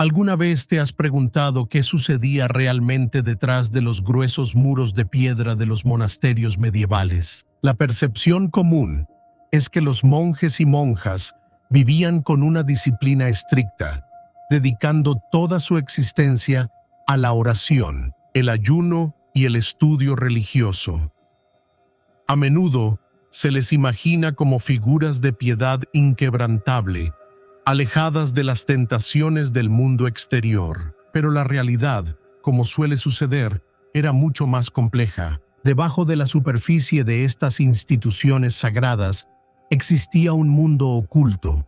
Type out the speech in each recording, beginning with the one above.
¿Alguna vez te has preguntado qué sucedía realmente detrás de los gruesos muros de piedra de los monasterios medievales? La percepción común es que los monjes y monjas vivían con una disciplina estricta, dedicando toda su existencia a la oración, el ayuno y el estudio religioso. A menudo se les imagina como figuras de piedad inquebrantable, alejadas de las tentaciones del mundo exterior. Pero la realidad, como suele suceder, era mucho más compleja. Debajo de la superficie de estas instituciones sagradas existía un mundo oculto,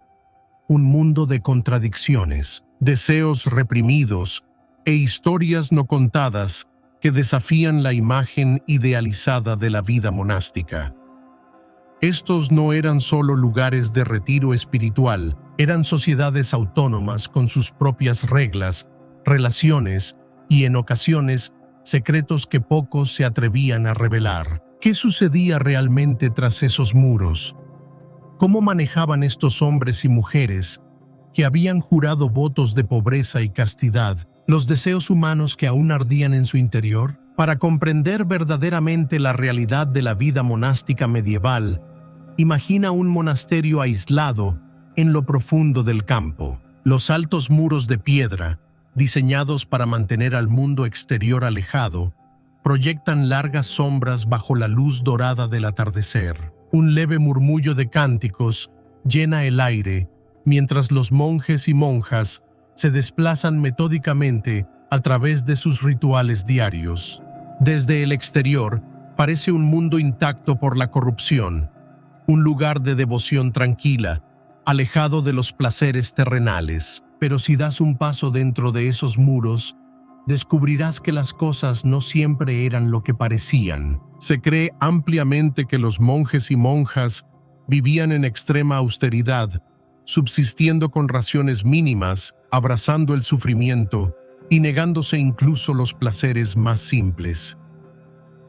un mundo de contradicciones, deseos reprimidos e historias no contadas que desafían la imagen idealizada de la vida monástica. Estos no eran solo lugares de retiro espiritual, eran sociedades autónomas con sus propias reglas, relaciones y, en ocasiones, secretos que pocos se atrevían a revelar. ¿Qué sucedía realmente tras esos muros? ¿Cómo manejaban estos hombres y mujeres que habían jurado votos de pobreza y castidad los deseos humanos que aún ardían en su interior? Para comprender verdaderamente la realidad de la vida monástica medieval, imagina un monasterio aislado en lo profundo del campo. Los altos muros de piedra, diseñados para mantener al mundo exterior alejado, proyectan largas sombras bajo la luz dorada del atardecer. Un leve murmullo de cánticos llena el aire mientras los monjes y monjas se desplazan metódicamente a través de sus rituales diarios. Desde el exterior parece un mundo intacto por la corrupción, un lugar de devoción tranquila, alejado de los placeres terrenales. Pero si das un paso dentro de esos muros, descubrirás que las cosas no siempre eran lo que parecían. Se cree ampliamente que los monjes y monjas vivían en extrema austeridad, subsistiendo con raciones mínimas, abrazando el sufrimiento y negándose incluso los placeres más simples.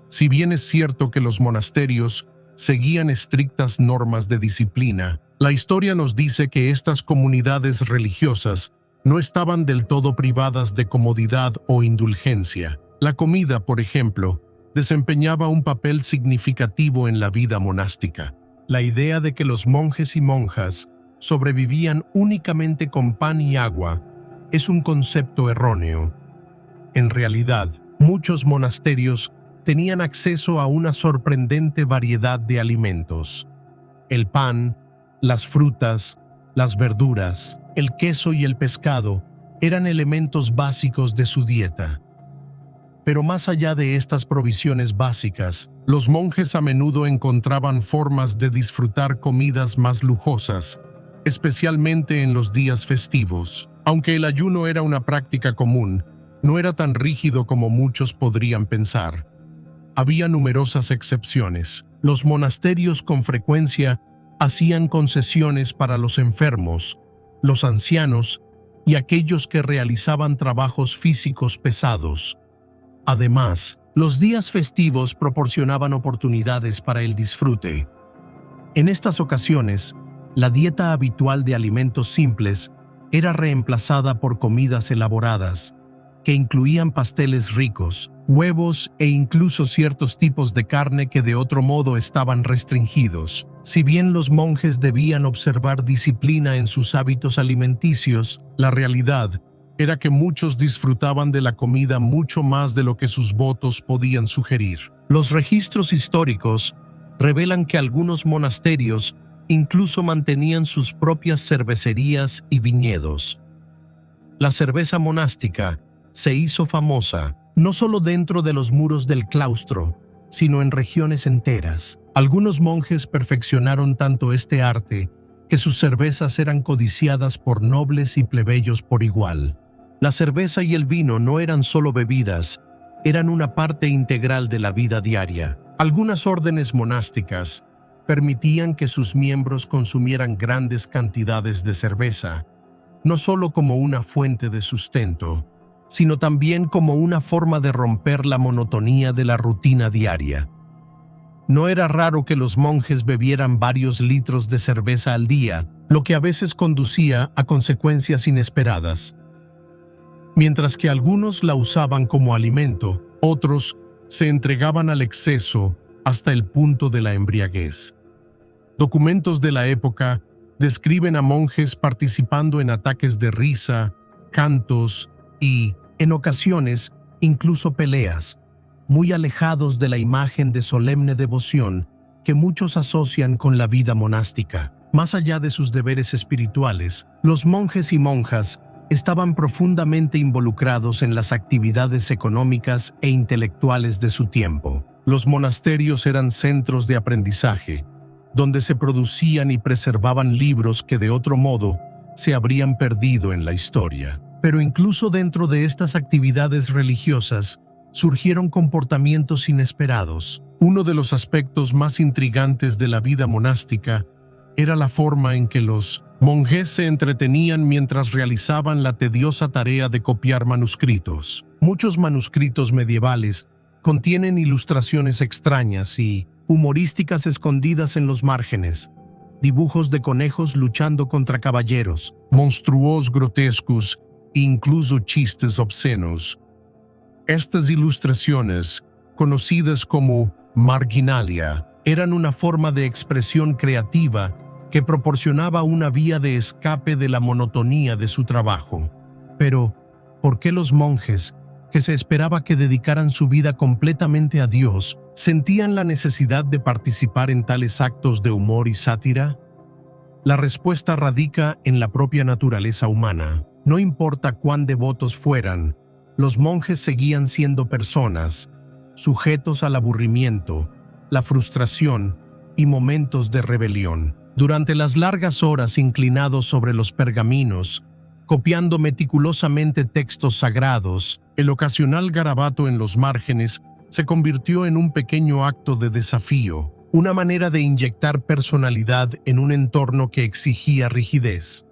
Si bien es cierto que los monasterios seguían estrictas normas de disciplina, la historia nos dice que estas comunidades religiosas no estaban del todo privadas de comodidad o indulgencia. La comida, por ejemplo, desempeñaba un papel significativo en la vida monástica. La idea de que los monjes y monjas sobrevivían únicamente con pan y agua es un concepto erróneo. En realidad, muchos monasterios tenían acceso a una sorprendente variedad de alimentos. El pan, las frutas, las verduras, el queso y el pescado eran elementos básicos de su dieta. Pero más allá de estas provisiones básicas, los monjes a menudo encontraban formas de disfrutar comidas más lujosas, especialmente en los días festivos. Aunque el ayuno era una práctica común, no era tan rígido como muchos podrían pensar. Había numerosas excepciones. Los monasterios con frecuencia hacían concesiones para los enfermos, los ancianos y aquellos que realizaban trabajos físicos pesados. Además, los días festivos proporcionaban oportunidades para el disfrute. En estas ocasiones, la dieta habitual de alimentos simples era reemplazada por comidas elaboradas, que incluían pasteles ricos, huevos e incluso ciertos tipos de carne que de otro modo estaban restringidos. Si bien los monjes debían observar disciplina en sus hábitos alimenticios, la realidad era que muchos disfrutaban de la comida mucho más de lo que sus votos podían sugerir. Los registros históricos revelan que algunos monasterios incluso mantenían sus propias cervecerías y viñedos. La cerveza monástica se hizo famosa no solo dentro de los muros del claustro, sino en regiones enteras. Algunos monjes perfeccionaron tanto este arte que sus cervezas eran codiciadas por nobles y plebeyos por igual. La cerveza y el vino no eran solo bebidas, eran una parte integral de la vida diaria. Algunas órdenes monásticas permitían que sus miembros consumieran grandes cantidades de cerveza, no solo como una fuente de sustento, sino también como una forma de romper la monotonía de la rutina diaria. No era raro que los monjes bebieran varios litros de cerveza al día, lo que a veces conducía a consecuencias inesperadas. Mientras que algunos la usaban como alimento, otros se entregaban al exceso hasta el punto de la embriaguez. Documentos de la época describen a monjes participando en ataques de risa, cantos y, en ocasiones, incluso peleas, muy alejados de la imagen de solemne devoción que muchos asocian con la vida monástica. Más allá de sus deberes espirituales, los monjes y monjas estaban profundamente involucrados en las actividades económicas e intelectuales de su tiempo. Los monasterios eran centros de aprendizaje, donde se producían y preservaban libros que de otro modo se habrían perdido en la historia. Pero incluso dentro de estas actividades religiosas surgieron comportamientos inesperados. Uno de los aspectos más intrigantes de la vida monástica era la forma en que los monjes se entretenían mientras realizaban la tediosa tarea de copiar manuscritos. Muchos manuscritos medievales contienen ilustraciones extrañas y humorísticas escondidas en los márgenes, dibujos de conejos luchando contra caballeros, monstruos grotescos e incluso chistes obscenos. Estas ilustraciones, conocidas como marginalia, eran una forma de expresión creativa que proporcionaba una vía de escape de la monotonía de su trabajo. Pero, ¿por qué los monjes, que se esperaba que dedicaran su vida completamente a Dios, sentían la necesidad de participar en tales actos de humor y sátira? La respuesta radica en la propia naturaleza humana. No importa cuán devotos fueran, los monjes seguían siendo personas, sujetos al aburrimiento, la frustración y momentos de rebelión. Durante las largas horas inclinados sobre los pergaminos, copiando meticulosamente textos sagrados, el ocasional garabato en los márgenes se convirtió en un pequeño acto de desafío, una manera de inyectar personalidad en un entorno que exigía rigidez.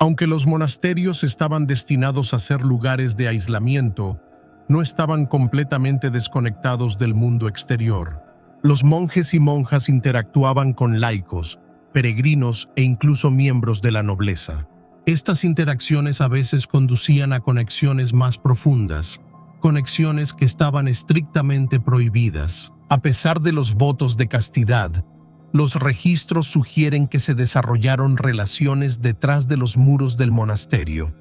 Aunque los monasterios estaban destinados a ser lugares de aislamiento, no estaban completamente desconectados del mundo exterior. Los monjes y monjas interactuaban con laicos, peregrinos e incluso miembros de la nobleza. Estas interacciones a veces conducían a conexiones más profundas, conexiones que estaban estrictamente prohibidas. A pesar de los votos de castidad, los registros sugieren que se desarrollaron relaciones detrás de los muros del monasterio.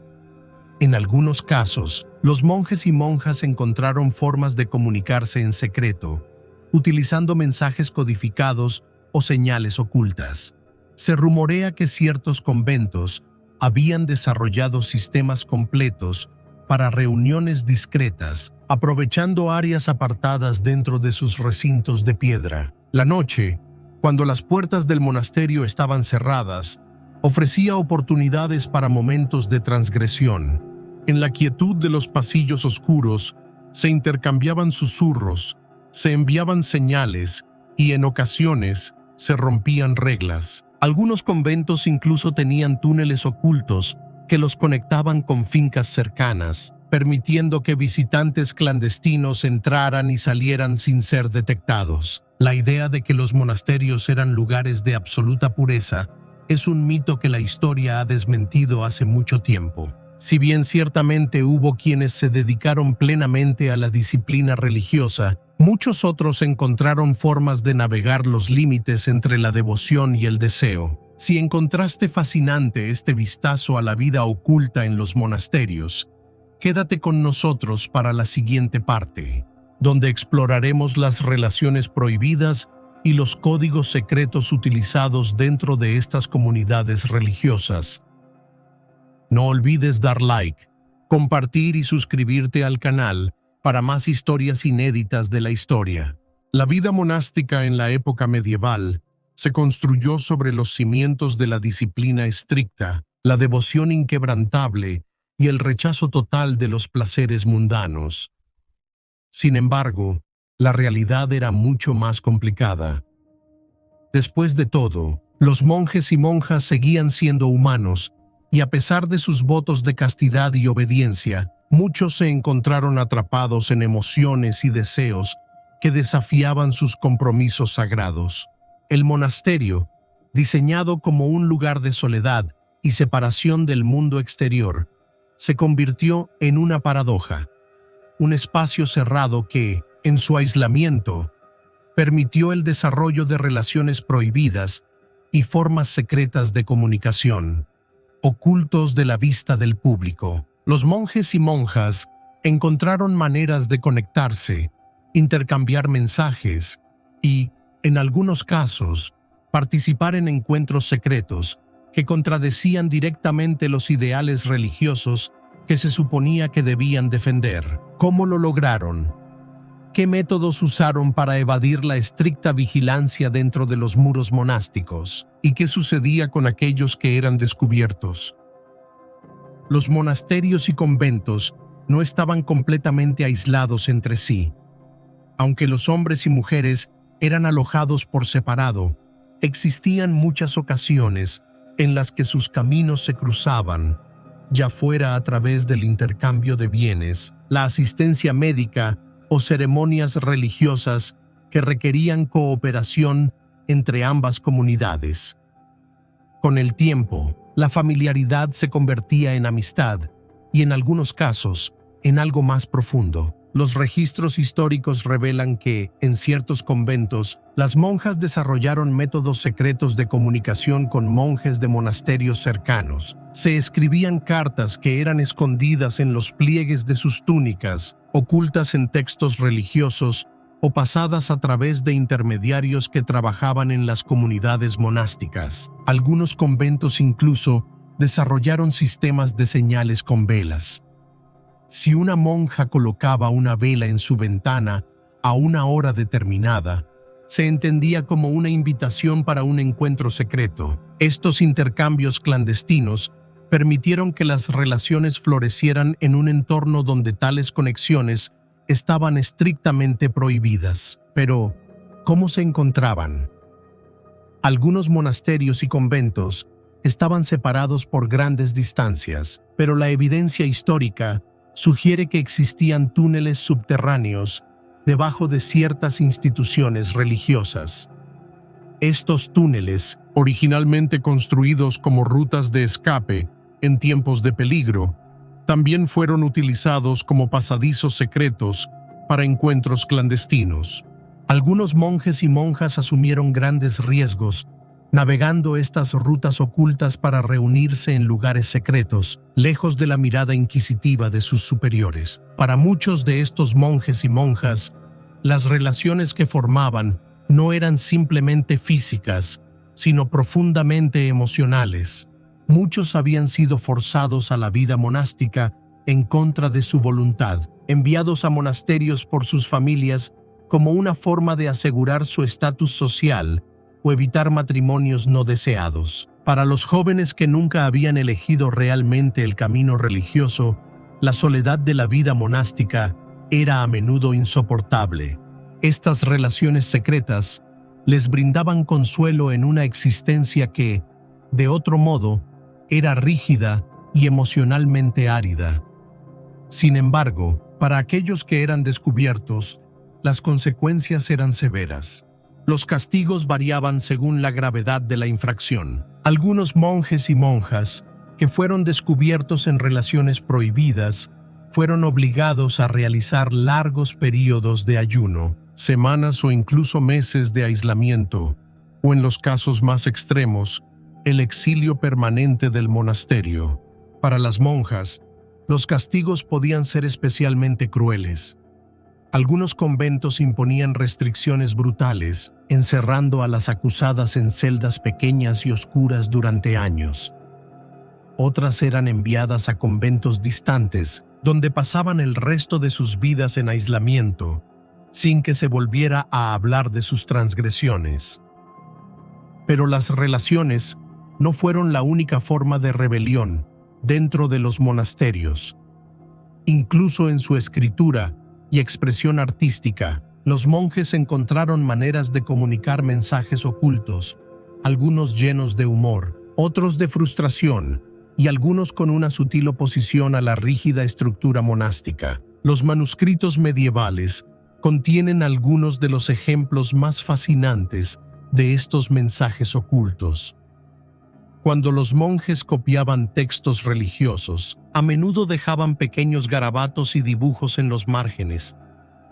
En algunos casos, los monjes y monjas encontraron formas de comunicarse en secreto, utilizando mensajes codificados o señales ocultas. Se rumorea que ciertos conventos habían desarrollado sistemas completos para reuniones discretas, aprovechando áreas apartadas dentro de sus recintos de piedra. La noche, cuando las puertas del monasterio estaban cerradas, ofrecía oportunidades para momentos de transgresión. En la quietud de los pasillos oscuros se intercambiaban susurros, se enviaban señales y en ocasiones se rompían reglas. Algunos conventos incluso tenían túneles ocultos que los conectaban con fincas cercanas, permitiendo que visitantes clandestinos entraran y salieran sin ser detectados. La idea de que los monasterios eran lugares de absoluta pureza es un mito que la historia ha desmentido hace mucho tiempo. Si bien ciertamente hubo quienes se dedicaron plenamente a la disciplina religiosa, muchos otros encontraron formas de navegar los límites entre la devoción y el deseo. Si encontraste fascinante este vistazo a la vida oculta en los monasterios, quédate con nosotros para la siguiente parte, donde exploraremos las relaciones prohibidas y los códigos secretos utilizados dentro de estas comunidades religiosas. No olvides dar like, compartir y suscribirte al canal para más historias inéditas de la historia. La vida monástica en la época medieval se construyó sobre los cimientos de la disciplina estricta, la devoción inquebrantable y el rechazo total de los placeres mundanos. Sin embargo, la realidad era mucho más complicada. Después de todo, los monjes y monjas seguían siendo humanos, y a pesar de sus votos de castidad y obediencia, muchos se encontraron atrapados en emociones y deseos que desafiaban sus compromisos sagrados. El monasterio, diseñado como un lugar de soledad y separación del mundo exterior, se convirtió en una paradoja, un espacio cerrado que, en su aislamiento, permitió el desarrollo de relaciones prohibidas y formas secretas de comunicación, ocultos de la vista del público. Los monjes y monjas encontraron maneras de conectarse, intercambiar mensajes y, en algunos casos, participar en encuentros secretos que contradecían directamente los ideales religiosos que se suponía que debían defender. ¿Cómo lo lograron? ¿Qué métodos usaron para evadir la estricta vigilancia dentro de los muros monásticos? ¿Y qué sucedía con aquellos que eran descubiertos? Los monasterios y conventos no estaban completamente aislados entre sí. Aunque los hombres y mujeres eran alojados por separado, existían muchas ocasiones en las que sus caminos se cruzaban, ya fuera a través del intercambio de bienes, la asistencia médica o ceremonias religiosas que requerían cooperación entre ambas comunidades. Con el tiempo, la familiaridad se convertía en amistad y, en algunos casos, en algo más profundo. Los registros históricos revelan que, en ciertos conventos, las monjas desarrollaron métodos secretos de comunicación con monjes de monasterios cercanos. Se escribían cartas que eran escondidas en los pliegues de sus túnicas, ocultas en textos religiosos o pasadas a través de intermediarios que trabajaban en las comunidades monásticas. Algunos conventos incluso desarrollaron sistemas de señales con velas. Si una monja colocaba una vela en su ventana a una hora determinada, se entendía como una invitación para un encuentro secreto. Estos intercambios clandestinos permitieron que las relaciones florecieran en un entorno donde tales conexiones estaban estrictamente prohibidas. Pero, ¿cómo se encontraban? Algunos monasterios y conventos estaban separados por grandes distancias, pero la evidencia histórica sugiere que existían túneles subterráneos debajo de ciertas instituciones religiosas. Estos túneles, originalmente construidos como rutas de escape en tiempos de peligro, también fueron utilizados como pasadizos secretos para encuentros clandestinos. Algunos monjes y monjas asumieron grandes riesgos navegando estas rutas ocultas para reunirse en lugares secretos, lejos de la mirada inquisitiva de sus superiores. Para muchos de estos monjes y monjas, las relaciones que formaban no eran simplemente físicas, sino profundamente emocionales. Muchos habían sido forzados a la vida monástica en contra de su voluntad, enviados a monasterios por sus familias como una forma de asegurar su estatus social o evitar matrimonios no deseados. Para los jóvenes que nunca habían elegido realmente el camino religioso, la soledad de la vida monástica era a menudo insoportable. Estas relaciones secretas les brindaban consuelo en una existencia que, de otro modo, era rígida y emocionalmente árida. Sin embargo, para aquellos que eran descubiertos, las consecuencias eran severas. Los castigos variaban según la gravedad de la infracción. Algunos monjes y monjas que fueron descubiertos en relaciones prohibidas fueron obligados a realizar largos períodos de ayuno, semanas o incluso meses de aislamiento, o en los casos más extremos, el exilio permanente del monasterio. Para las monjas, los castigos podían ser especialmente crueles. Algunos conventos imponían restricciones brutales, encerrando a las acusadas en celdas pequeñas y oscuras durante años. Otras eran enviadas a conventos distantes, donde pasaban el resto de sus vidas en aislamiento, sin que se volviera a hablar de sus transgresiones. Pero las relaciones no fueron la única forma de rebelión dentro de los monasterios. Incluso en su escritura y expresión artística, los monjes encontraron maneras de comunicar mensajes ocultos, algunos llenos de humor, otros de frustración, y algunos con una sutil oposición a la rígida estructura monástica. Los manuscritos medievales contienen algunos de los ejemplos más fascinantes de estos mensajes ocultos. Cuando los monjes copiaban textos religiosos, a menudo dejaban pequeños garabatos y dibujos en los márgenes.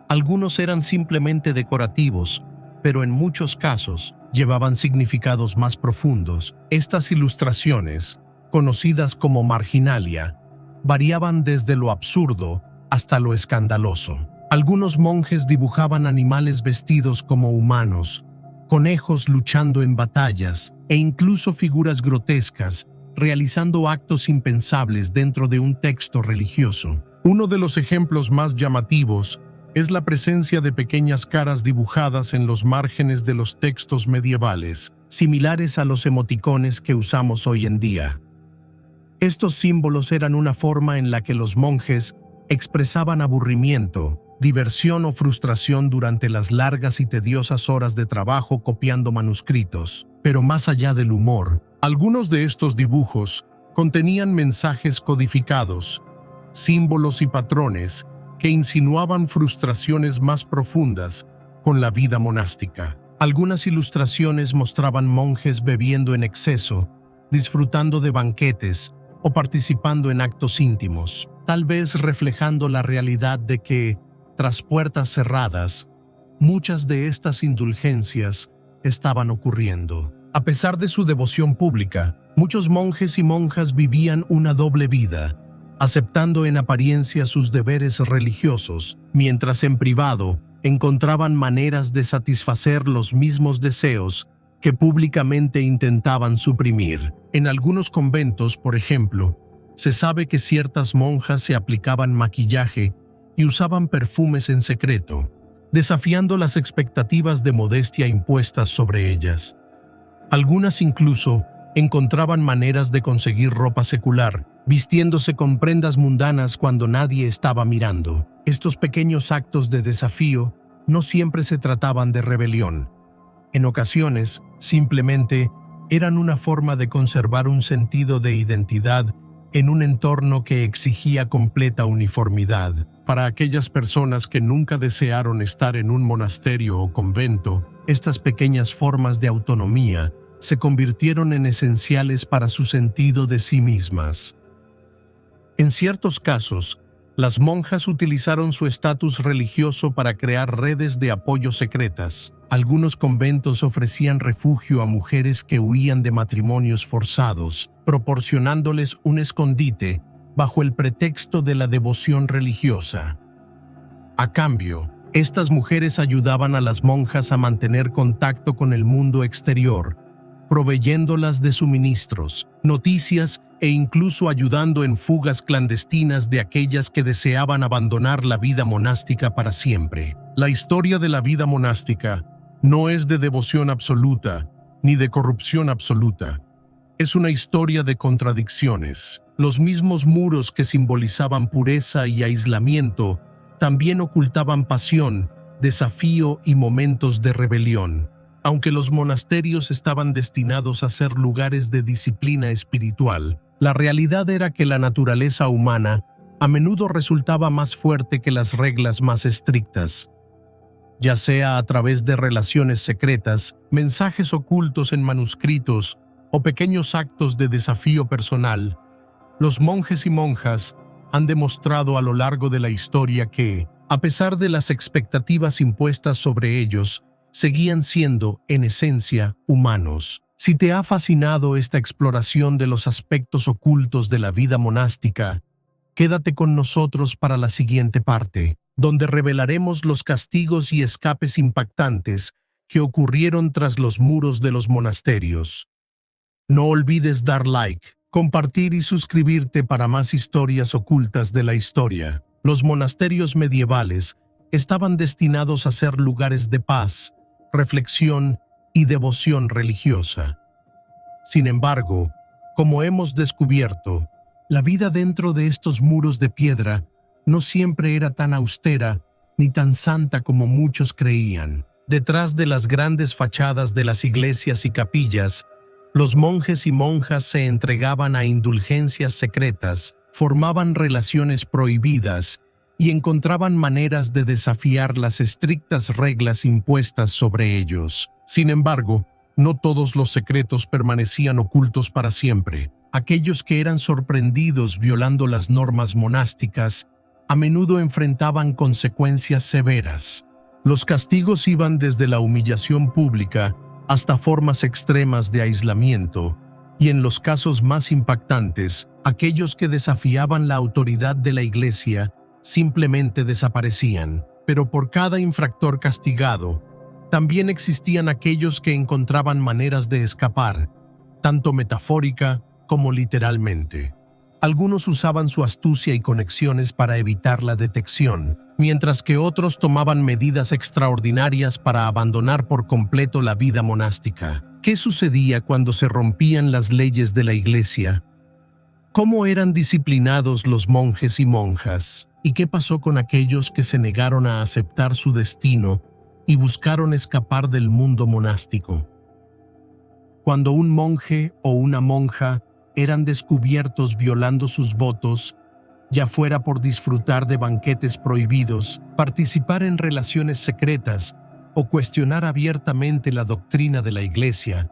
Algunos eran simplemente decorativos, pero en muchos casos llevaban significados más profundos. Estas ilustraciones, conocidas como marginalia, variaban desde lo absurdo hasta lo escandaloso. Algunos monjes dibujaban animales vestidos como humanos, conejos luchando en batallas e incluso figuras grotescas, realizando actos impensables dentro de un texto religioso. Uno de los ejemplos más llamativos es la presencia de pequeñas caras dibujadas en los márgenes de los textos medievales, similares a los emoticones que usamos hoy en día. Estos símbolos eran una forma en la que los monjes expresaban aburrimiento, diversión o frustración durante las largas y tediosas horas de trabajo copiando manuscritos. Pero más allá del humor, algunos de estos dibujos contenían mensajes codificados, símbolos y patrones que insinuaban frustraciones más profundas con la vida monástica. Algunas ilustraciones mostraban monjes bebiendo en exceso, disfrutando de banquetes o participando en actos íntimos, tal vez reflejando la realidad de que, tras puertas cerradas, muchas de estas indulgencias estaban ocurriendo. A pesar de su devoción pública, muchos monjes y monjas vivían una doble vida, aceptando en apariencia sus deberes religiosos, mientras en privado encontraban maneras de satisfacer los mismos deseos que públicamente intentaban suprimir. En algunos conventos, por ejemplo, se sabe que ciertas monjas se aplicaban maquillaje y usaban perfumes en secreto, desafiando las expectativas de modestia impuestas sobre ellas. Algunas incluso encontraban maneras de conseguir ropa secular, vistiéndose con prendas mundanas cuando nadie estaba mirando. Estos pequeños actos de desafío no siempre se trataban de rebelión. En ocasiones, simplemente eran una forma de conservar un sentido de identidad en un entorno que exigía completa uniformidad. Para aquellas personas que nunca desearon estar en un monasterio o convento, estas pequeñas formas de autonomía se convirtieron en esenciales para su sentido de sí mismas. En ciertos casos, las monjas utilizaron su estatus religioso para crear redes de apoyo secretas. Algunos conventos ofrecían refugio a mujeres que huían de matrimonios forzados, proporcionándoles un escondite bajo el pretexto de la devoción religiosa. A cambio, estas mujeres ayudaban a las monjas a mantener contacto con el mundo exterior, proveyéndolas de suministros, noticias e incluso ayudando en fugas clandestinas de aquellas que deseaban abandonar la vida monástica para siempre. La historia de la vida monástica no es de devoción absoluta ni de corrupción absoluta. Es una historia de contradicciones. Los mismos muros que simbolizaban pureza y aislamiento también ocultaban pasión, desafío y momentos de rebelión. Aunque los monasterios estaban destinados a ser lugares de disciplina espiritual, la realidad era que la naturaleza humana a menudo resultaba más fuerte que las reglas más estrictas. Ya sea a través de relaciones secretas, mensajes ocultos en manuscritos o pequeños actos de desafío personal, los monjes y monjas han demostrado a lo largo de la historia que, a pesar de las expectativas impuestas sobre ellos, seguían siendo, en esencia, humanos. Si te ha fascinado esta exploración de los aspectos ocultos de la vida monástica, quédate con nosotros para la siguiente parte, donde revelaremos los castigos y escapes impactantes que ocurrieron tras los muros de los monasterios. No olvides dar like, compartir y suscribirte para más historias ocultas de la historia. Los monasterios medievales estaban destinados a ser lugares de paz, reflexión y devoción religiosa. Sin embargo, como hemos descubierto, la vida dentro de estos muros de piedra no siempre era tan austera ni tan santa como muchos creían. Detrás de las grandes fachadas de las iglesias y capillas, los monjes y monjas se entregaban a indulgencias secretas, formaban relaciones prohibidas y encontraban maneras de desafiar las estrictas reglas impuestas sobre ellos. Sin embargo, No todos los secretos permanecían ocultos para siempre. Aquellos que eran sorprendidos violando las normas monásticas a menudo enfrentaban consecuencias severas. Los castigos iban desde la humillación pública hasta formas extremas de aislamiento, y en los casos más impactantes, aquellos que desafiaban la autoridad de la Iglesia simplemente desaparecían. Pero por cada infractor castigado, también existían aquellos que encontraban maneras de escapar, tanto metafórica como literalmente. Algunos usaban su astucia y conexiones para evitar la detección, mientras que otros tomaban medidas extraordinarias para abandonar por completo la vida monástica. ¿Qué sucedía cuando se rompían las leyes de la Iglesia? ¿Cómo eran disciplinados los monjes y monjas? ¿Y qué pasó con aquellos que se negaron a aceptar su destino y buscaron escapar del mundo monástico? Cuando un monje o una monja eran descubiertos violando sus votos, ya fuera por disfrutar de banquetes prohibidos, participar en relaciones secretas o cuestionar abiertamente la doctrina de la Iglesia,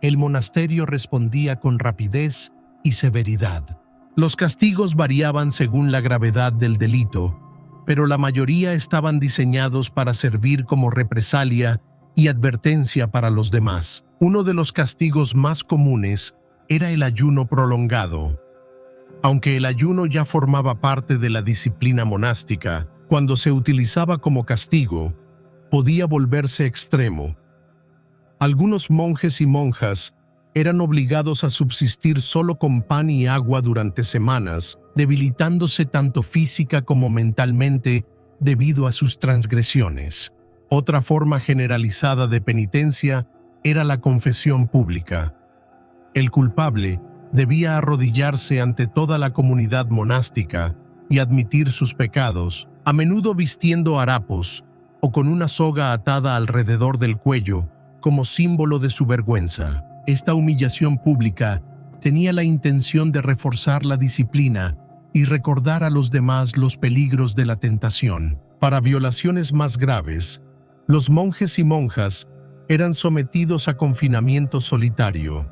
el monasterio respondía con rapidez y severidad. Los castigos variaban según la gravedad del delito, pero la mayoría estaban diseñados para servir como represalia y advertencia para los demás. Uno de los castigos más comunes era el ayuno prolongado. Aunque el ayuno ya formaba parte de la disciplina monástica, cuando se utilizaba como castigo, podía volverse extremo. Algunos monjes y monjas eran obligados a subsistir solo con pan y agua durante semanas, debilitándose tanto física como mentalmente debido a sus transgresiones. Otra forma generalizada de penitencia era la confesión pública. El culpable debía arrodillarse ante toda la comunidad monástica y admitir sus pecados, a menudo vistiendo harapos o con una soga atada alrededor del cuello como símbolo de su vergüenza. Esta humillación pública tenía la intención de reforzar la disciplina y recordar a los demás los peligros de la tentación. Para violaciones más graves, los monjes y monjas eran sometidos a confinamiento solitario.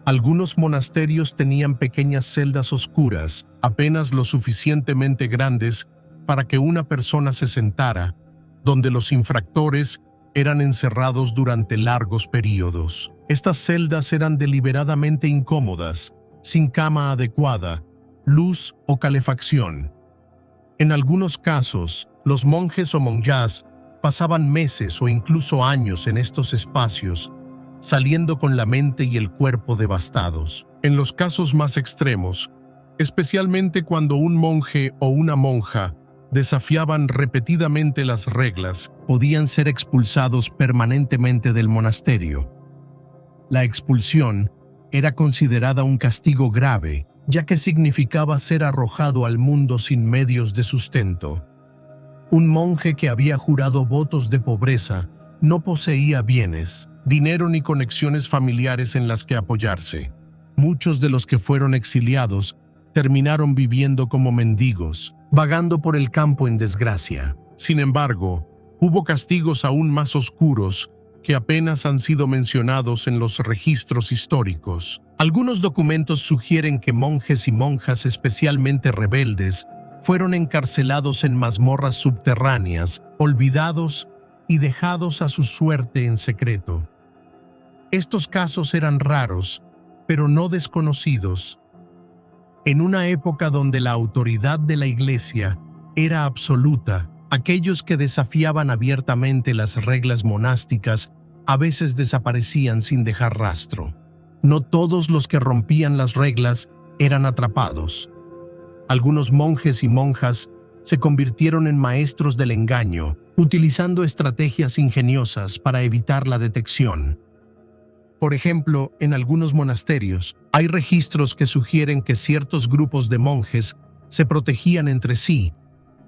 Algunos monasterios tenían pequeñas celdas oscuras, apenas lo suficientemente grandes para que una persona se sentara, donde los infractores eran encerrados durante largos periodos. Estas celdas eran deliberadamente incómodas, sin cama adecuada, luz o calefacción. En algunos casos, los monjes o monjas pasaban meses o incluso años en estos espacios, saliendo con la mente y el cuerpo devastados. En los casos más extremos, especialmente cuando un monje o una monja desafiaban repetidamente las reglas, podían ser expulsados permanentemente del monasterio. La expulsión era considerada un castigo grave, ya que significaba ser arrojado al mundo sin medios de sustento. Un monje que había jurado votos de pobreza no poseía bienes, dinero ni conexiones familiares en las que apoyarse. Muchos de los que fueron exiliados terminaron viviendo como mendigos, vagando por el campo en desgracia. Sin embargo, hubo castigos aún más oscuros que apenas han sido mencionados en los registros históricos. Algunos documentos sugieren que monjes y monjas especialmente rebeldes fueron encarcelados en mazmorras subterráneas, olvidados y dejados a su suerte en secreto. Estos casos eran raros, pero no desconocidos. En una época donde la autoridad de la Iglesia era absoluta, aquellos que desafiaban abiertamente las reglas monásticas a veces desaparecían sin dejar rastro. No todos los que rompían las reglas eran atrapados. Algunos monjes y monjas se convirtieron en maestros del engaño, utilizando estrategias ingeniosas para evitar la detección. Por ejemplo, en algunos monasterios, hay registros que sugieren que ciertos grupos de monjes se protegían entre sí.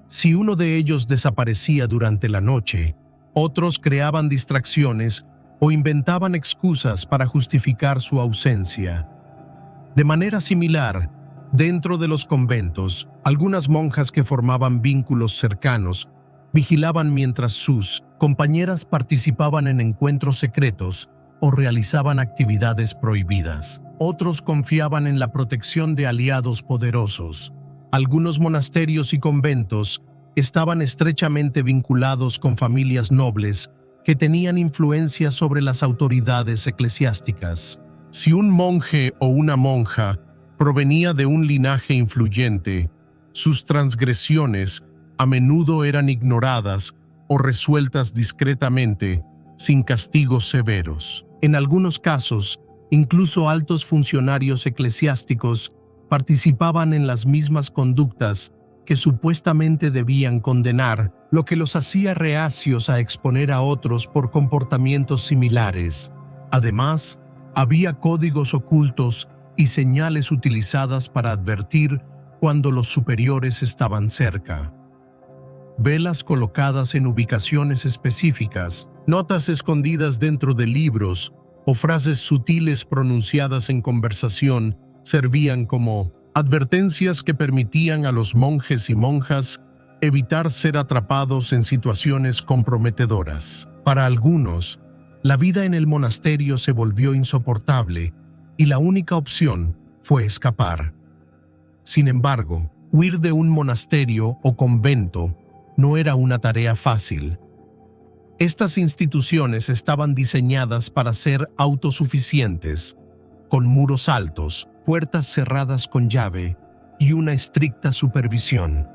Si uno de ellos desaparecía durante la noche, otros creaban distracciones o inventaban excusas para justificar su ausencia. De manera similar, dentro de los conventos, algunas monjas que formaban vínculos cercanos vigilaban mientras sus compañeras participaban en encuentros secretos o realizaban actividades prohibidas. Otros confiaban en la protección de aliados poderosos. Algunos monasterios y conventos estaban estrechamente vinculados con familias nobles que tenían influencia sobre las autoridades eclesiásticas. Si un monje o una monja provenía de un linaje influyente, sus transgresiones a menudo eran ignoradas o resueltas discretamente, sin castigos severos. En algunos casos, incluso altos funcionarios eclesiásticos participaban en las mismas conductas que supuestamente debían condenar, lo que los hacía reacios a exponer a otros por comportamientos similares. Además, había códigos ocultos y señales utilizadas para advertir cuando los superiores estaban cerca. Velas colocadas en ubicaciones específicas, notas escondidas dentro de libros o frases sutiles pronunciadas en conversación servían como advertencias que permitían a los monjes y monjas evitar ser atrapados en situaciones comprometedoras. Para algunos, la vida en el monasterio se volvió insoportable y la única opción fue escapar. Sin embargo, huir de un monasterio o convento no era una tarea fácil. Estas instituciones estaban diseñadas para ser autosuficientes, con muros altos, puertas cerradas con llave y una estricta supervisión.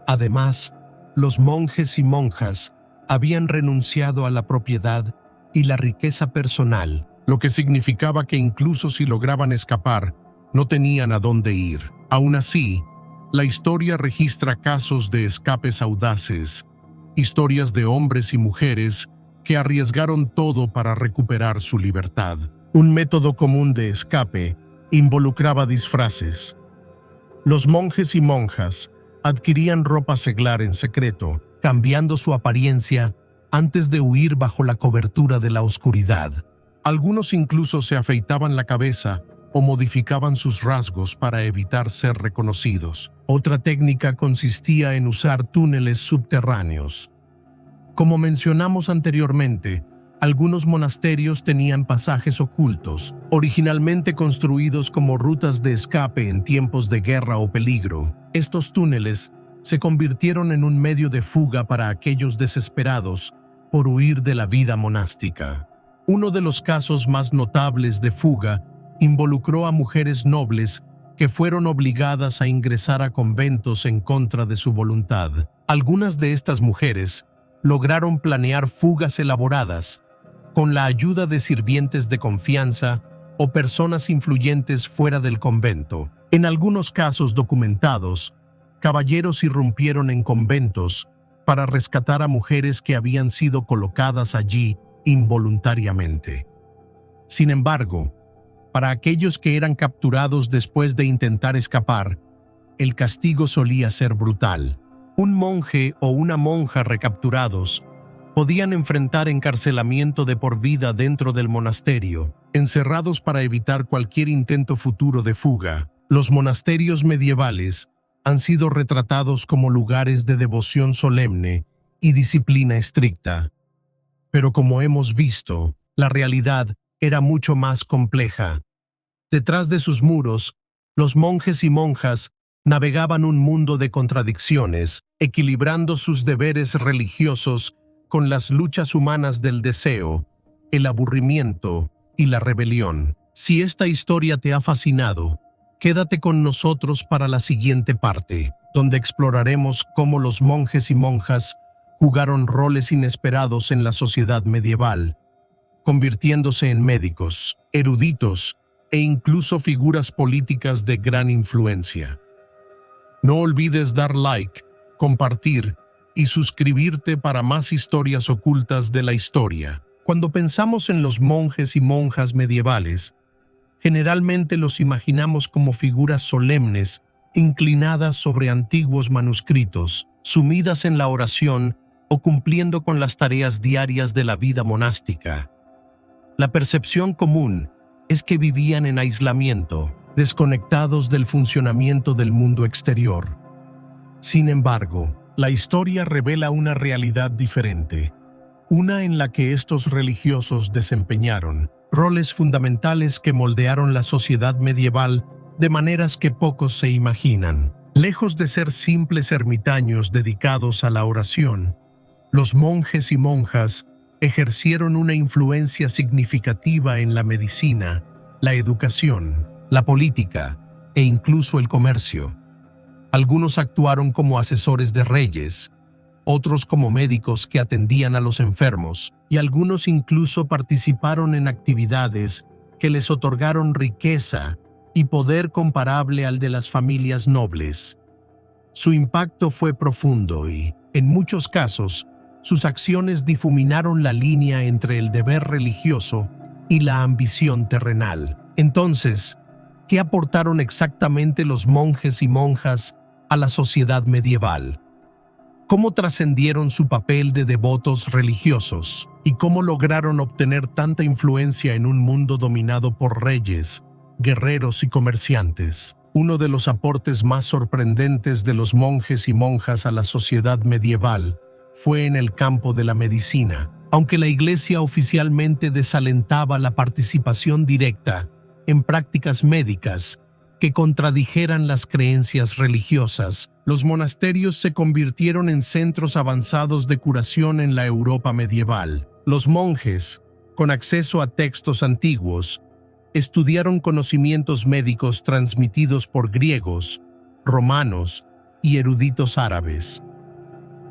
Además, los monjes y monjas habían renunciado a la propiedad y la riqueza personal, lo que significaba que incluso si lograban escapar, no tenían a dónde ir. Aún así, la historia registra casos de escapes audaces, historias de hombres y mujeres que arriesgaron todo para recuperar su libertad. Un método común de escape involucraba disfraces. Los monjes y monjas adquirían ropa seglar en secreto, cambiando su apariencia antes de huir bajo la cobertura de la oscuridad. Algunos incluso se afeitaban la cabeza o modificaban sus rasgos para evitar ser reconocidos. Otra técnica consistía en usar túneles subterráneos. Como mencionamos anteriormente, algunos monasterios tenían pasajes ocultos, originalmente construidos como rutas de escape en tiempos de guerra o peligro. Estos túneles se convirtieron en un medio de fuga para aquellos desesperados por huir de la vida monástica. Uno de los casos más notables de fuga involucró a mujeres nobles que fueron obligadas a ingresar a conventos en contra de su voluntad. Algunas de estas mujeres lograron planear fugas elaboradas con la ayuda de sirvientes de confianza o personas influyentes fuera del convento. En algunos casos documentados, caballeros irrumpieron en conventos para rescatar a mujeres que habían sido colocadas allí involuntariamente. Sin embargo, para aquellos que eran capturados después de intentar escapar, el castigo solía ser brutal. Un monje o una monja recapturados podían enfrentar encarcelamiento de por vida dentro del monasterio, encerrados para evitar cualquier intento futuro de fuga. Los monasterios medievales han sido retratados como lugares de devoción solemne y disciplina estricta. Pero como hemos visto, la realidad era mucho más compleja. Detrás de sus muros, los monjes y monjas navegaban un mundo de contradicciones, equilibrando sus deberes religiosos con las luchas humanas del deseo, el aburrimiento y la rebelión. Si esta historia te ha fascinado, quédate con nosotros para la siguiente parte, donde exploraremos cómo los monjes y monjas jugaron roles inesperados en la sociedad medieval, convirtiéndose en médicos, eruditos e incluso figuras políticas de gran influencia. No olvides dar like, compartir y suscribirte para más historias ocultas de la historia. Cuando pensamos en los monjes y monjas medievales, generalmente los imaginamos como figuras solemnes, inclinadas sobre antiguos manuscritos, sumidas en la oración o cumpliendo con las tareas diarias de la vida monástica. La percepción común es que vivían en aislamiento, desconectados del funcionamiento del mundo exterior. Sin embargo, la historia revela una realidad diferente. una en la que estos religiosos desempeñaron roles fundamentales que moldearon la sociedad medieval de maneras que pocos se imaginan. Lejos de ser simples ermitaños dedicados a la oración, los monjes y monjas ejercieron una influencia significativa en la medicina, la educación, la política e incluso el comercio. Algunos actuaron como asesores de reyes, otros como médicos que atendían a los enfermos, y algunos incluso participaron en actividades que les otorgaron riqueza y poder comparable al de las familias nobles. Su impacto fue profundo y, en muchos casos, sus acciones difuminaron la línea entre el deber religioso y la ambición terrenal. Entonces, ¿qué aportaron exactamente los monjes y monjas a la sociedad medieval? ¿Cómo trascendieron su papel de devotos religiosos? ¿Y cómo lograron obtener tanta influencia en un mundo dominado por reyes, guerreros y comerciantes? Uno de los aportes más sorprendentes de los monjes y monjas a la sociedad medieval fue en el campo de la medicina. Aunque la Iglesia oficialmente desalentaba la participación directa en prácticas médicas que contradijeran las creencias religiosas, los monasterios se convirtieron en centros avanzados de curación en la Europa medieval. Los monjes, con acceso a textos antiguos, estudiaron conocimientos médicos transmitidos por griegos, romanos y eruditos árabes.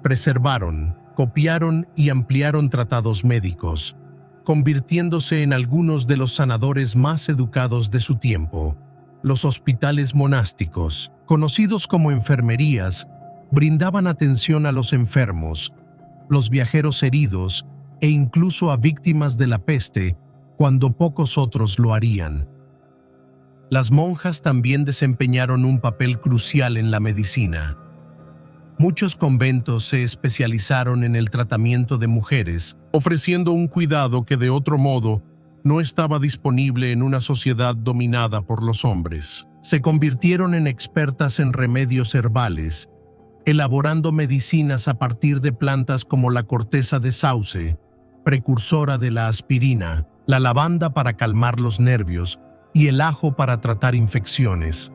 Preservaron, copiaron y ampliaron tratados médicos, convirtiéndose en algunos de los sanadores más educados de su tiempo. Los hospitales monásticos, conocidos como enfermerías, brindaban atención a los enfermos, los viajeros heridos e incluso a víctimas de la peste, cuando pocos otros lo harían. Las monjas también desempeñaron un papel crucial en la medicina. Muchos conventos se especializaron en el tratamiento de mujeres, ofreciendo un cuidado que de otro modo no estaba disponible en una sociedad dominada por los hombres. Se convirtieron en expertas en remedios herbales, elaborando medicinas a partir de plantas como la corteza de sauce, precursora de la aspirina, la lavanda para calmar los nervios y el ajo para tratar infecciones.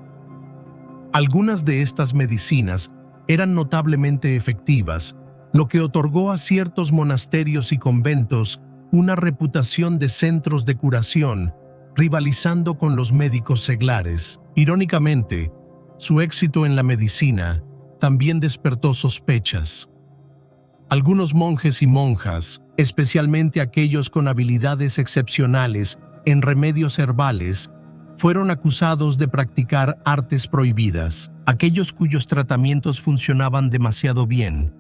Algunas de estas medicinas eran notablemente efectivas, lo que otorgó a ciertos monasterios y conventos una reputación de centros de curación, rivalizando con los médicos seglares. Irónicamente, su éxito en la medicina también despertó sospechas. Algunos monjes y monjas, especialmente aquellos con habilidades excepcionales en remedios herbales, fueron acusados de practicar artes prohibidas. Aquellos cuyos tratamientos funcionaban demasiado bien,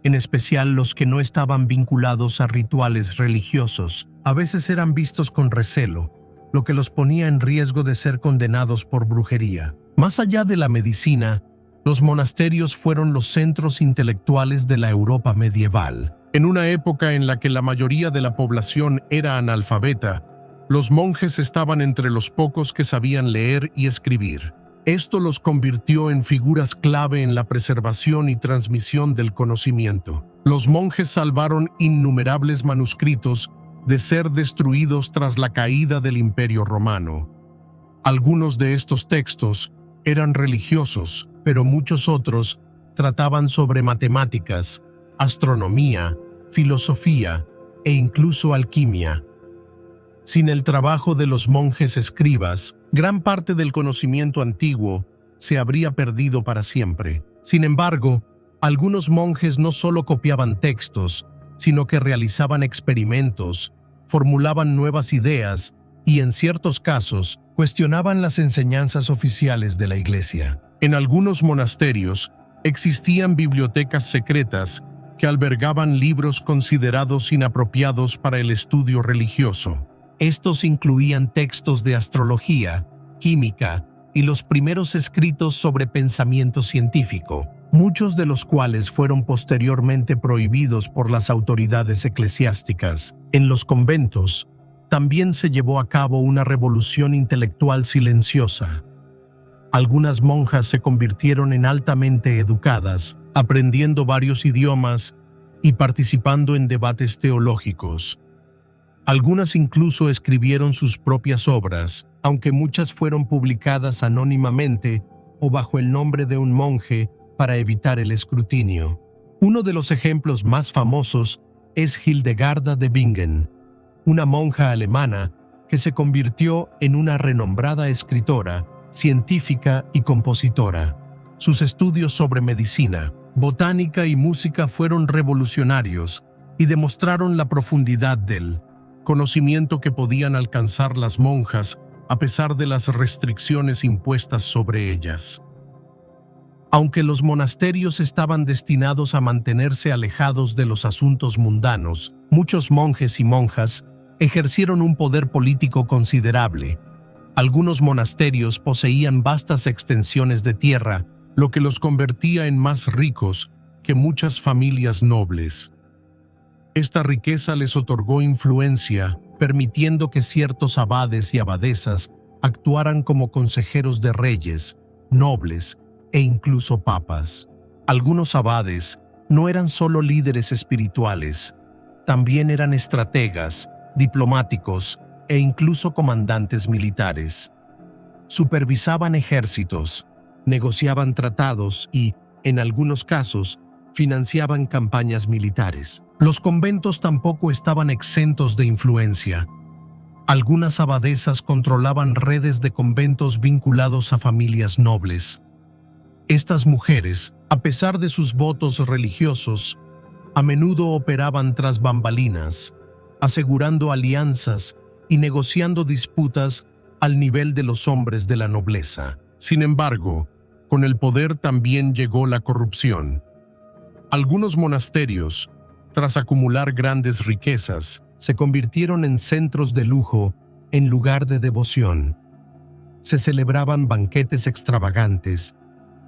en especial los que no estaban vinculados a rituales religiosos, a veces eran vistos con recelo, lo que los ponía en riesgo de ser condenados por brujería. Más allá de la medicina, los monasterios fueron los centros intelectuales de la Europa medieval. En una época en la que la mayoría de la población era analfabeta, los monjes estaban entre los pocos que sabían leer y escribir. Esto los convirtió en figuras clave en la preservación y transmisión del conocimiento. Los monjes salvaron innumerables manuscritos de ser destruidos tras la caída del Imperio Romano. Algunos de estos textos eran religiosos, pero muchos otros trataban sobre matemáticas, astronomía, filosofía e incluso alquimia. Sin el trabajo de los monjes escribas, gran parte del conocimiento antiguo se habría perdido para siempre. Sin embargo, algunos monjes no solo copiaban textos, sino que realizaban experimentos, formulaban nuevas ideas y, en ciertos casos, cuestionaban las enseñanzas oficiales de la Iglesia. En algunos monasterios existían bibliotecas secretas que albergaban libros considerados inapropiados para el estudio religioso. Estos incluían textos de astrología, química y los primeros escritos sobre pensamiento científico, muchos de los cuales fueron posteriormente prohibidos por las autoridades eclesiásticas. En los conventos también se llevó a cabo una revolución intelectual silenciosa. Algunas monjas se convirtieron en altamente educadas, aprendiendo varios idiomas y participando en debates teológicos. Algunas incluso escribieron sus propias obras, aunque muchas fueron publicadas anónimamente o bajo el nombre de un monje para evitar el escrutinio. Uno de los ejemplos más famosos es Hildegarda de Bingen, una monja alemana que se convirtió en una renombrada escritora, científica y compositora. Sus estudios sobre medicina, botánica y música fueron revolucionarios y demostraron la profundidad del conocimiento que podían alcanzar las monjas a pesar de las restricciones impuestas sobre ellas. Aunque los monasterios estaban destinados a mantenerse alejados de los asuntos mundanos, muchos monjes y monjas ejercieron un poder político considerable. Algunos monasterios poseían vastas extensiones de tierra, lo que los convertía en más ricos que muchas familias nobles. Esta riqueza les otorgó influencia, permitiendo que ciertos abades y abadesas actuaran como consejeros de reyes, nobles e incluso papas. Algunos abades no eran solo líderes espirituales, también eran estrategas, diplomáticos e incluso comandantes militares. Supervisaban ejércitos, negociaban tratados y, en algunos casos, financiaban campañas militares. Los conventos tampoco estaban exentos de influencia. Algunas abadesas controlaban redes de conventos vinculados a familias nobles. Estas mujeres, a pesar de sus votos religiosos, a menudo operaban tras bambalinas, asegurando alianzas y negociando disputas al nivel de los hombres de la nobleza. Sin embargo, con el poder también llegó la corrupción. Algunos monasterios, tras acumular grandes riquezas, se convirtieron en centros de lujo en lugar de devoción. Se celebraban banquetes extravagantes,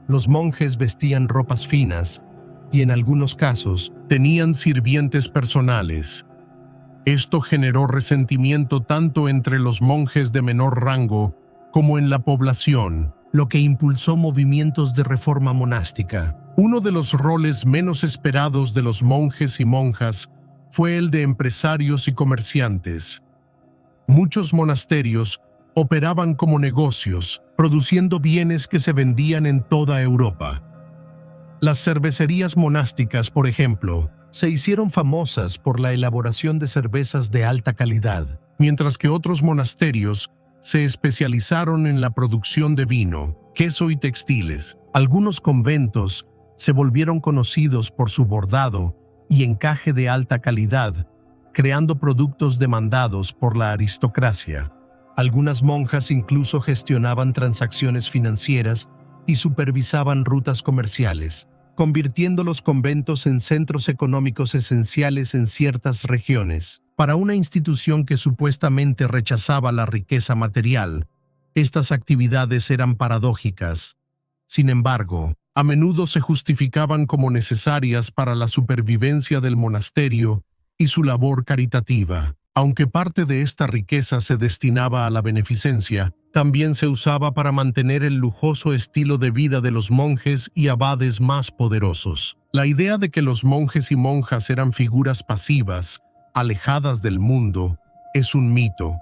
los monjes vestían ropas finas y en algunos casos tenían sirvientes personales. Esto generó resentimiento tanto entre los monjes de menor rango como en la población, lo que impulsó movimientos de reforma monástica. Uno de los roles menos esperados de los monjes y monjas fue el de empresarios y comerciantes. Muchos monasterios operaban como negocios, produciendo bienes que se vendían en toda Europa. Las cervecerías monásticas, por ejemplo, se hicieron famosas por la elaboración de cervezas de alta calidad, mientras que otros monasterios se especializaron en la producción de vino, queso y textiles. Algunos conventos se volvieron conocidos por su bordado y encaje de alta calidad, creando productos demandados por la aristocracia. Algunas monjas incluso gestionaban transacciones financieras y supervisaban rutas comerciales, convirtiendo los conventos en centros económicos esenciales en ciertas regiones. Para una institución que supuestamente rechazaba la riqueza material, estas actividades eran paradójicas. Sin embargo, a menudo se justificaban como necesarias para la supervivencia del monasterio y su labor caritativa. Aunque parte de esta riqueza se destinaba a la beneficencia, también se usaba para mantener el lujoso estilo de vida de los monjes y abades más poderosos. La idea de que los monjes y monjas eran figuras pasivas, alejadas del mundo, es un mito.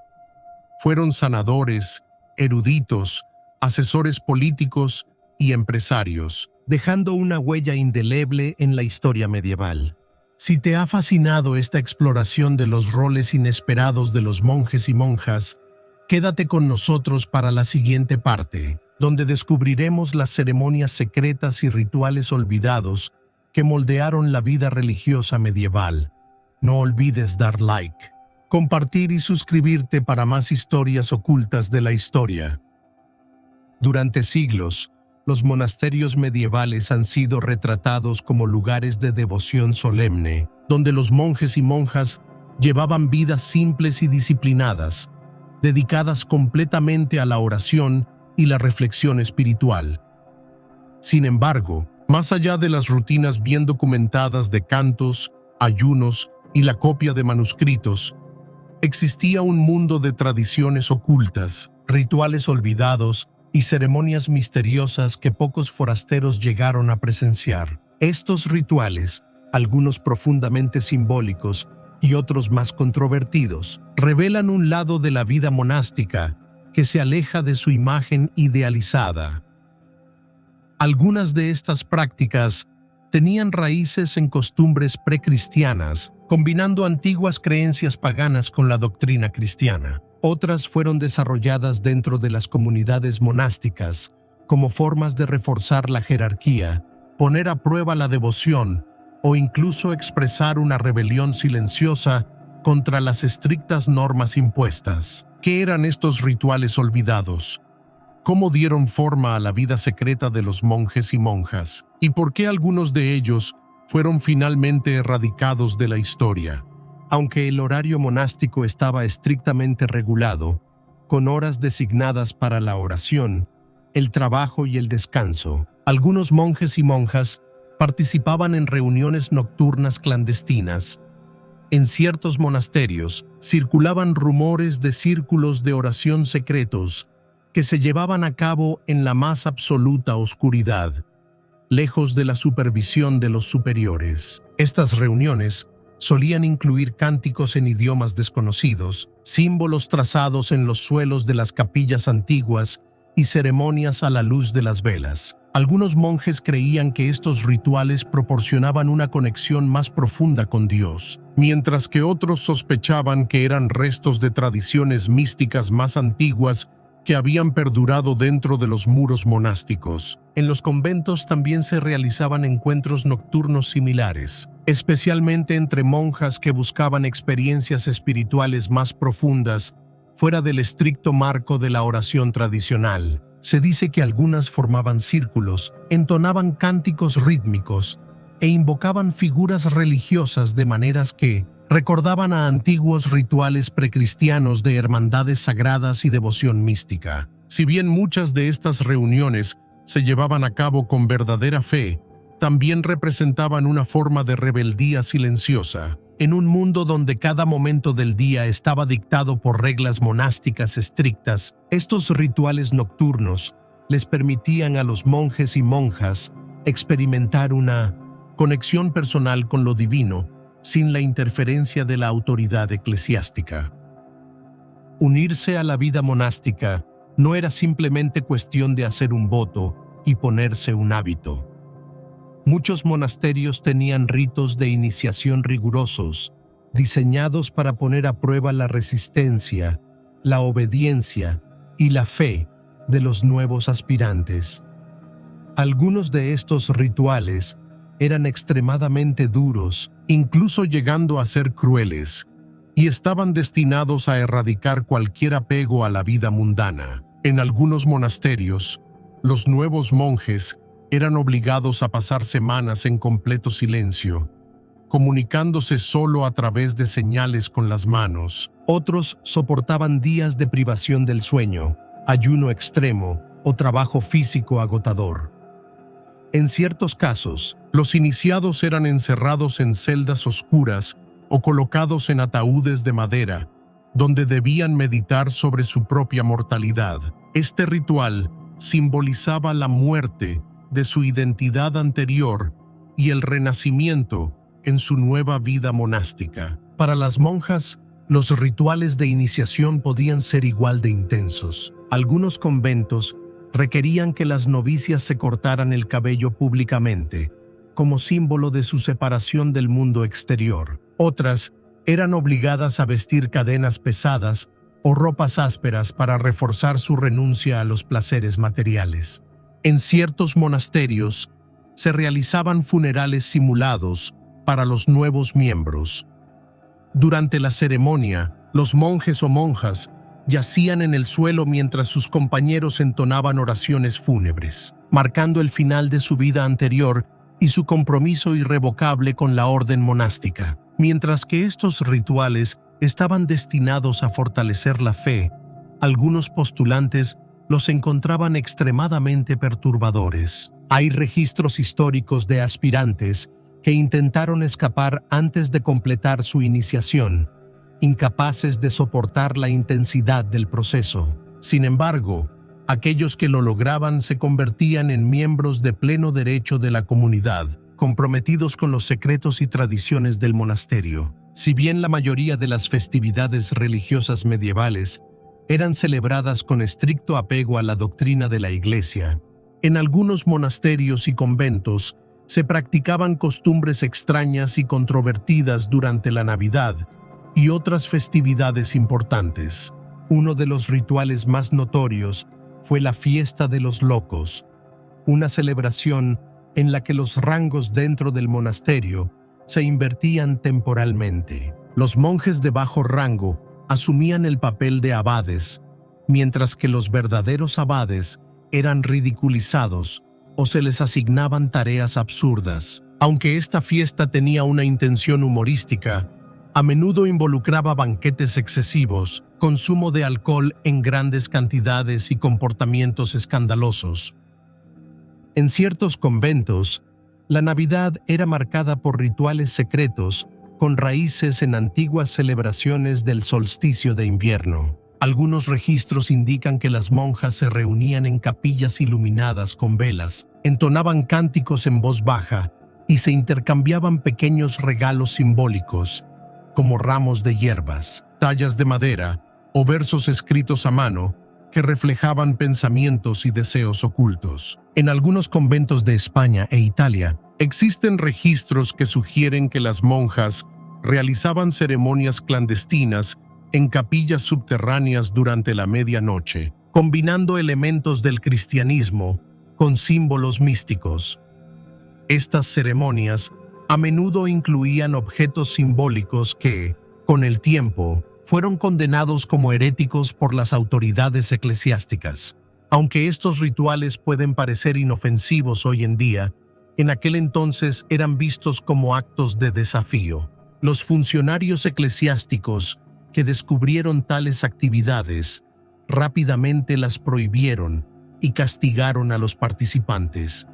Fueron sanadores, eruditos, asesores políticos y empresarios, dejando una huella indeleble en la historia medieval. Si te ha fascinado esta exploración de los roles inesperados de los monjes y monjas, quédate con nosotros para la siguiente parte, donde descubriremos las ceremonias secretas y rituales olvidados que moldearon la vida religiosa medieval. No olvides dar like, compartir y suscribirte para más historias ocultas de la historia. Durante siglos, los monasterios medievales han sido retratados como lugares de devoción solemne, donde los monjes y monjas llevaban vidas simples y disciplinadas, dedicadas completamente a la oración y la reflexión espiritual. Sin embargo, más allá de las rutinas bien documentadas de cantos, ayunos y la copia de manuscritos, existía un mundo de tradiciones ocultas, rituales olvidados y ceremonias misteriosas que pocos forasteros llegaron a presenciar. Estos rituales algunos profundamente simbólicos y otros más controvertidos, revelan un lado de la vida monástica que se aleja de su imagen idealizada. Algunas de estas prácticas tenían raíces en costumbres precristianas, combinando antiguas creencias paganas con la doctrina cristiana. Otras fueron desarrolladas dentro de las comunidades monásticas como formas de reforzar la jerarquía, poner a prueba la devoción o incluso expresar una rebelión silenciosa contra las estrictas normas impuestas. ¿Qué eran estos rituales olvidados? ¿Cómo dieron forma a la vida secreta de los monjes y monjas? ¿Y por qué algunos de ellos fueron finalmente erradicados de la historia? Aunque el horario monástico estaba estrictamente regulado, con horas designadas para la oración, el trabajo y el descanso, algunos monjes y monjas participaban en reuniones nocturnas clandestinas. En ciertos monasterios circulaban rumores de círculos de oración secretos que se llevaban a cabo en la más absoluta oscuridad, lejos de la supervisión de los superiores. Estas reuniones solían incluir cánticos en idiomas desconocidos, símbolos trazados en los suelos de las capillas antiguas y ceremonias a la luz de las velas. Algunos monjes creían que estos rituales proporcionaban una conexión más profunda con Dios, mientras que otros sospechaban que eran restos de tradiciones místicas más antiguas que habían perdurado dentro de los muros monásticos. En los conventos también se realizaban encuentros nocturnos similares, especialmente entre monjas que buscaban experiencias espirituales más profundas fuera del estricto marco de la oración tradicional. Se dice que algunas formaban círculos, entonaban cánticos rítmicos e invocaban figuras religiosas de maneras que recordaban a antiguos rituales precristianos de hermandades sagradas y devoción mística. Si bien muchas de estas reuniones se llevaban a cabo con verdadera fe, también representaban una forma de rebeldía silenciosa. En un mundo donde cada momento del día estaba dictado por reglas monásticas estrictas, estos rituales nocturnos les permitían a los monjes y monjas experimentar una conexión personal con lo divino, sin la interferencia de la autoridad eclesiástica. Unirse a la vida monástica no era simplemente cuestión de hacer un voto y ponerse un hábito. Muchos monasterios tenían ritos de iniciación rigurosos, diseñados para poner a prueba la resistencia, la obediencia y la fe de los nuevos aspirantes. Algunos de estos rituales eran extremadamente duros, incluso llegando a ser crueles, y estaban destinados a erradicar cualquier apego a la vida mundana. En algunos monasterios, los nuevos monjes eran obligados a pasar semanas en completo silencio, comunicándose solo a través de señales con las manos. Otros soportaban días de privación del sueño, ayuno extremo o trabajo físico agotador. En ciertos casos, los iniciados eran encerrados en celdas oscuras o colocados en ataúdes de madera, donde debían meditar sobre su propia mortalidad. Este ritual simbolizaba la muerte de su identidad anterior y el renacimiento en su nueva vida monástica. Para las monjas, los rituales de iniciación podían ser igual de intensos. Algunos conventos requerían que las novicias se cortaran el cabello públicamente, como símbolo de su separación del mundo exterior. Otras eran obligadas a vestir cadenas pesadas o ropas ásperas para reforzar su renuncia a los placeres materiales. En ciertos monasterios se realizaban funerales simulados para los nuevos miembros. Durante la ceremonia, los monjes o monjas yacían en el suelo mientras sus compañeros entonaban oraciones fúnebres, marcando el final de su vida anterior y su compromiso irrevocable con la orden monástica. Mientras que estos rituales estaban destinados a fortalecer la fe, algunos postulantes los encontraban extremadamente perturbadores. Hay registros históricos de aspirantes que intentaron escapar antes de completar su iniciación, incapaces de soportar la intensidad del proceso. Sin embargo, aquellos que lo lograban se convertían en miembros de pleno derecho de la comunidad, comprometidos con los secretos y tradiciones del monasterio. Si bien la mayoría de las festividades religiosas medievales eran celebradas con estricto apego a la doctrina de la Iglesia, en algunos monasterios y conventos se practicaban costumbres extrañas y controvertidas durante la Navidad y otras festividades importantes. Uno de los rituales más notorios fue la Fiesta de los Locos, una celebración en la que los rangos dentro del monasterio se invertían temporalmente. Los monjes de bajo rango asumían el papel de abades, mientras que los verdaderos abades eran ridiculizados o se les asignaban tareas absurdas. Aunque esta fiesta tenía una intención humorística, a menudo involucraba banquetes excesivos, consumo de alcohol en grandes cantidades y comportamientos escandalosos. En ciertos conventos, la Navidad era marcada por rituales secretos con raíces en antiguas celebraciones del solsticio de invierno. Algunos registros indican que las monjas se reunían en capillas iluminadas con velas, entonaban cánticos en voz baja y se intercambiaban pequeños regalos simbólicos, como ramos de hierbas, tallas de madera o versos escritos a mano que reflejaban pensamientos y deseos ocultos. En algunos conventos de España e Italia, existen registros que sugieren que las monjas realizaban ceremonias clandestinas en capillas subterráneas durante la medianoche, combinando elementos del cristianismo con símbolos místicos. Estas ceremonias a menudo incluían objetos simbólicos que, con el tiempo, fueron condenados como heréticos por las autoridades eclesiásticas. Aunque estos rituales pueden parecer inofensivos hoy en día, en aquel entonces eran vistos como actos de desafío. Los funcionarios eclesiásticos que descubrieron tales actividades rápidamente las prohibieron y castigaron a los participantes.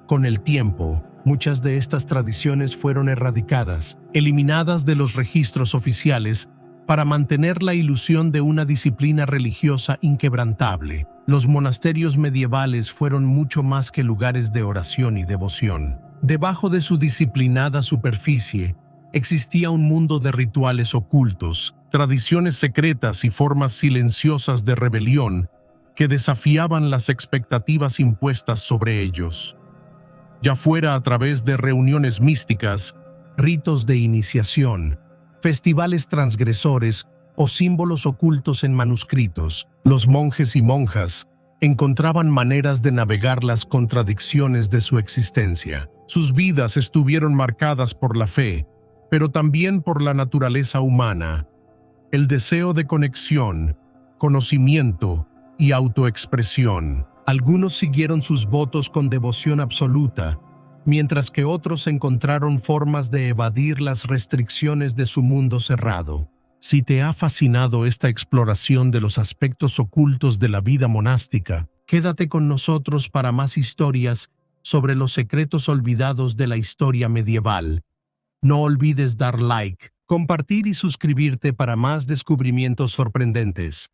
Con el tiempo, muchas de estas tradiciones fueron erradicadas, eliminadas de los registros oficiales para mantener la ilusión de una disciplina religiosa inquebrantable. Los monasterios medievales fueron mucho más que lugares de oración y devoción. Debajo de su disciplinada superficie, existía un mundo de rituales ocultos, tradiciones secretas y formas silenciosas de rebelión que desafiaban las expectativas impuestas sobre ellos. Ya fuera a través de reuniones místicas, ritos de iniciación, festivales transgresores o símbolos ocultos en manuscritos, los monjes y monjas encontraban maneras de navegar las contradicciones de su existencia. Sus vidas estuvieron marcadas por la fe, pero también por la naturaleza humana, el deseo de conexión, conocimiento y autoexpresión. Algunos siguieron sus votos con devoción absoluta, mientras que otros encontraron formas de evadir las restricciones de su mundo cerrado. Si te ha fascinado esta exploración de los aspectos ocultos de la vida monástica, quédate con nosotros para más historias sobre los secretos olvidados de la historia medieval. No olvides dar like, compartir y suscribirte para más descubrimientos sorprendentes.